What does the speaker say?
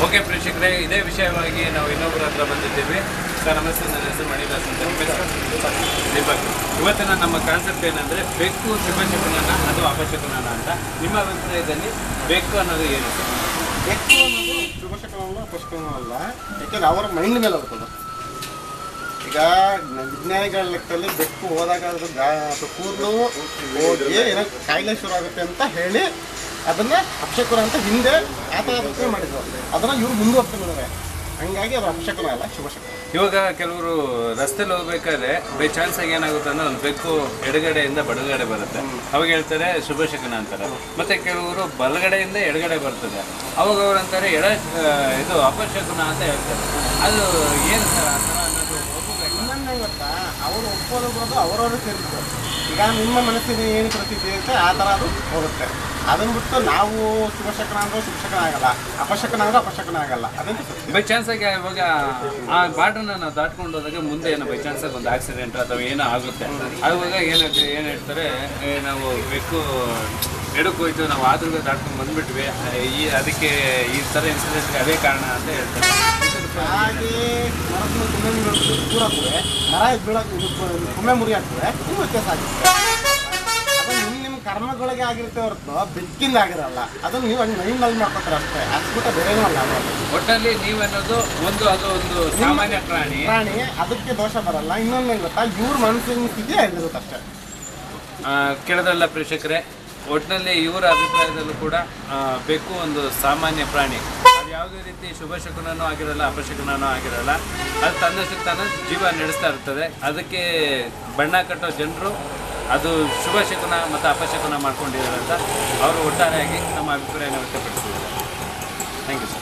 Okay ಪ್ರೇಕ್ಷಕರೇ, ಇದೇ ವಿಷಯವಾಗಿ ನಾವು ಇನ್ನೊಬ್ಬರ ಹತ್ರ ಬಂದಿದ್ದೀವಿ. ಸರ್ ನಮಸ್ತೆ, ನನ್ನ ಹೆಸರು ಮಣಿದಾಸ್ ಅಂತ. ದೀಪಕ್. ಇವತ್ತಿನ ನಮ್ಮ ಕಾನ್ಸೆಪ್ಟ್ ಏನಂದರೆ ಬೆಕ್ಕು ಶುಭಶಕುನನ ಅದು ಅಪಶಕುನನ ಅಂತ. ನಿಮ್ಮ ಅಭಿಪ್ರಾಯದಲ್ಲಿ ಬೆಕ್ಕು ಅನ್ನೋದು ಏನು? ಬೆಕ್ಕು ಅನ್ನೋದು ಶುಭಶಕನವಲ್ಲ ಅಪಶಕನವಲ್ಲ, ಯಾಕೆಂದ್ರೆ ಅವರ ಮೈಂಡ್ ಮೇಲೆ ಬರ್ತದೆ. ಈಗ ವಿಜ್ಞಾನಿಗಳ ಲೆಕ್ಕದಲ್ಲಿ ಬೆಕ್ಕು ಹೋದಾಗ ಅದು ಕೂದಲು ಹೋಗಿ ಏನೋ ಕಾಯಿಲೆ ಶುರು ಆಗುತ್ತೆ ಅಂತ ಹೇಳಿ ಅದನ್ನ ಅಪಶಕುನ ಅಂತ ಹಿಂದೆ ಆ ಥರ ಮಾಡಿದ್ರು. ಅದನ್ನ ಇವ್ರು ಮುಂದುವರ್ತಿದ್ದಾರೆ. ಹಂಗಾಗಿ ಅದು ಅಪಶಕುನ ಅಲ್ಲ, ಶುಭಶಕುನ. ಇವಾಗ ಕೆಲವರು ರಸ್ತೆಲಿ ಹೋಗ್ಬೇಕಾದ್ರೆ ಬೈ ಚಾನ್ಸ್ ಆಗಿ ಏನಾಗುತ್ತೆ ಅಂದ್ರೆ ಒಂದು ಬೆಕ್ಕು ಎಡಗಡೆಯಿಂದ ಬಲಗಡೆ ಬರುತ್ತೆ, ಅವಾಗ ಹೇಳ್ತಾರೆ ಶುಭಶಕುನ ಅಂತಾರೆ. ಮತ್ತೆ ಕೆಲವರು ಬಲಗಡೆಯಿಂದ ಎಡಗಡೆ ಬರ್ತದೆ, ಅವಾಗ ಅವ್ರು ಅಂತಾರೆ ಇದು ಅಪಶಕುನ ಅಂತ ಹೇಳ್ತಾರೆ. ಅದು ಏನು ಸರ್ ಆ ಥರ ಅನ್ನೋದು ಒಪ್ಪಬೇಕು? ಇನ್ನೊಂದು ಗೊತ್ತಾ, ಅವರು ಒಪ್ಪೋದು ಬರೋದು ಅವರವರು ಸೇರಿದ್ರು. ಈಗ ನಿಮ್ಮ ಮನಸ್ಸಿನ ಏನು ಪ್ರತಿಕ್ರಿಯೆ ಇರುತ್ತೆ ಆ ಥರ ಅದು ಹೋಗುತ್ತೆ. ಅದನ್ನ ಬಿಟ್ಟು ನಾವು ಶುಭಶಕನ ಅಂದ್ರೆ ಶುಭಶಕನ ಆಗಲ್ಲ, ಅಪಶಕನ ಅಂದ್ರೆ ಅಪಶಕನ ಆಗಲ್ಲ. ಅದಂತೂ ಬೈ ಚಾನ್ಸ್ ಆಗಿ ಇವಾಗ ಆ ಬಾರ್ಡರ್ನ ನಾವು ದಾಟ್ಕೊಂಡು ಹೋದಾಗ ಮುಂದೆ ಏನೋ ಬೈ ಚಾನ್ಸ್ ಆಗಿ ಒಂದು ಆಕ್ಸಿಡೆಂಟ್ ಅಥವಾ ಏನೋ ಆಗುತ್ತೆ, ಆವಾಗ ಏನು ಹೇಳ್ತಾರೆ, ನಾವು ಬೆಕ್ಕು ಎಡಕ್ಕೆ ಹೋಯ್ತು, ನಾವು ಆದ್ರೂ ದಾಟ್ಕೊಂಡು ಬಂದ್ಬಿಟ್ವಿ, ಅದಕ್ಕೆ ಈ ಥರ ಇನ್ಸಿಡೆಂಟ್ಗೆ ಅದೇ ಕಾರಣ ಅಂತ ಹೇಳ್ತಾರೆ. ಹಾಗೆ ಮರದ ಕುಮ್ಮೆ ಕೂರಾಕ್ತವೆ, ಮರ ಬೀಳಕ್ಕೆ ಕುಮ್ಮೆ ಮುರಿ ಆಗ್ತವೆ, ತುಂಬ ವ್ಯತ್ಯಾಸ ಆಗುತ್ತೆ. ಅದು ನಿಮ್ಮ ಕರ್ಮಗಳಿಗೆ ಆಗಿರುತ್ತೆ ಹೊರತು ಬೆಕ್ಕಿಂದ ಆಗಿರಲ್ಲ. ಅದನ್ನು ನೀವು ಹಂಗೆ ಮೈಂಡಲ್ಲಿ ಮಾಡ್ಕೊತಾರೆ ಅಷ್ಟೇ, ಅಷ್ಟ್ಬಿಟ್ಟು ಬೇರೆನೂ ಅಲ್ಲ. ಒಟ್ಟಲ್ಲಿ ನೀವನ್ನೋದು ಅದು ಒಂದು ಸಾಮಾನ್ಯ ಪ್ರಾಣಿ, ಅದಕ್ಕೆ ದೋಷ ಬರಲ್ಲ. ಇನ್ನೊಂದು ಏನು ಗೊತ್ತಾ, ಇವ್ರ ಮನಸ್ಸಿನ ಸ್ಥಿತಿ ಆಗಿರುತ್ತೆ ಅಷ್ಟೇ. ಕೇಳೋದ್ರಲ್ಲ ಪ್ರೇಕ್ಷಕರೇ, ಒಟ್ಟಿನಲ್ಲಿ ಇವರ ಅಭಿಪ್ರಾಯದಲ್ಲೂ ಕೂಡ ಬೆಕ್ಕು ಒಂದು ಸಾಮಾನ್ಯ ಪ್ರಾಣಿ. ಅದು ಯಾವುದೇ ರೀತಿ ಶುಭಶಕುನೂ ಆಗಿರಲ್ಲ, ಅಪಶಕುನೂ ಆಗಿರಲ್ಲ. ಅದು ತನ್ನಷ್ಟಕ್ಕೆ ತಾನು ಜೀವ ನಡೆಸ್ತಾ ಇರ್ತದೆ. ಅದಕ್ಕೆ ಬಣ್ಣ ಕಟ್ಟೋ ಜನರು ಅದು ಶುಭಶಕುನ ಮತ್ತು ಅಪಶಕುನ ಮಾಡ್ಕೊಂಡಿದ್ದಾರೆ ಅಂತ ಅವರು ಒಟ್ಟಾರೆಯಾಗಿ ನಮ್ಮ ಅಭಿಪ್ರಾಯನ ವ್ಯಕ್ತಪಡಿಸಿದ್ದಾರೆ. Thank you sir.